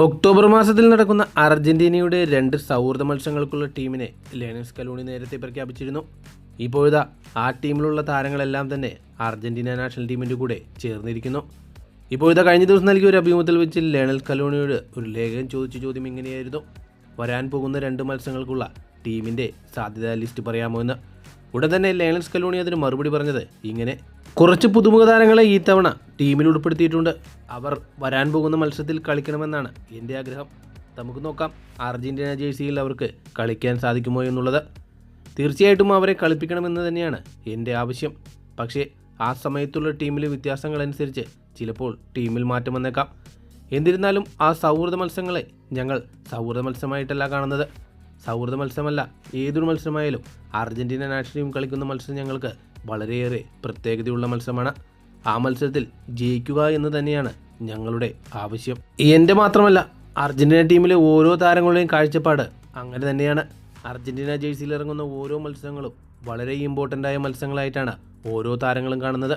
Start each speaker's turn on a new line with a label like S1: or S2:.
S1: October മാസത്തിൽ നടക്കുന്ന അർജന്റീനയുടെ 2 സൗഹൃദ മത്സരങ്ങൾക്കുള്ള ടീമിനെ ലയണൽ സ്കലോണി നേരത്തെ പ്രഖ്യാപിച്ചിരുന്നു. ഇപ്പോഴത്തെ ആ ടീമിലുള്ള താരങ്ങളെല്ലാം തന്നെ അർജന്റീന നാഷണൽ ടീമിൻ്റെ കൂടെ ചേർന്നിരിക്കുന്നു. ഇപ്പോഴത്തെ കഴിഞ്ഞ ദിവസം നൽകിയ ഒരു അഭിമുഖത്തിൽ വെച്ച് ലയണൽ സ്കലോണിയോട് ഒരു ലേഖകൻ ചോദിച്ച ചോദ്യം ഇങ്ങനെയായിരുന്നു: വരാൻ പോകുന്ന 2 മത്സരങ്ങൾക്കുള്ള ടീമിൻ്റെ സാധ്യതാ ലിസ്റ്റ് പറയാമോ എന്ന്. ഉടൻ തന്നെ ലയണൽ സ്കലോണി അതിന് മറുപടി പറഞ്ഞത് ഇങ്ങനെ: കുറച്ച് പുതുമുഖ താരങ്ങളെ ഈ തവണ ടീമിൽ ഉൾപ്പെടുത്തിയിട്ടുണ്ട്. അവർ വരാൻ പോകുന്ന മത്സരത്തിൽ കളിക്കണമെന്നാണ് എൻ്റെ ആഗ്രഹം. നമുക്ക് നോക്കാം അർജന്റീന ജേഴ്സിയിൽ അവർക്ക് കളിക്കാൻ സാധിക്കുമോ എന്നുള്ളത്. തീർച്ചയായിട്ടും അവരെ കളിപ്പിക്കണമെന്ന് തന്നെയാണ് എൻ്റെ ആവശ്യം. പക്ഷേ ആ സമയത്തുള്ള ടീമിലെ വ്യത്യാസങ്ങളനുസരിച്ച് ചിലപ്പോൾ ടീമിൽ മാറ്റം വന്നേക്കാം. എന്നിരുന്നാലും ആ സൗഹൃദ മത്സരങ്ങളെ ഞങ്ങൾ സൗഹൃദ മത്സരമായിട്ടല്ല കാണുന്നത്. സൗഹൃദ മത്സരമല്ല, ഏതൊരു മത്സരമായാലും അർജന്റീന നാഷണൽ ടീം കളിക്കുന്ന മത്സരം ഞങ്ങൾക്ക് വളരെയേറെ പ്രത്യേകതയുള്ള മത്സരമാണ്. ആ മത്സരത്തിൽ ജയിക്കുക എന്ന് തന്നെയാണ് ഞങ്ങളുടെ ആവശ്യം. എൻ്റെ മാത്രമല്ല, അർജന്റീന ടീമിലെ ഓരോ താരങ്ങളുടെയും കാഴ്ചപ്പാട് അങ്ങനെ തന്നെയാണ്. അർജന്റീന ജേഴ്സിയിൽ ഇറങ്ങുന്ന ഓരോ മത്സരങ്ങളും വളരെ ഇമ്പോർട്ടൻ്റായ മത്സരങ്ങളായിട്ടാണ് ഓരോ താരങ്ങളും കാണുന്നത്.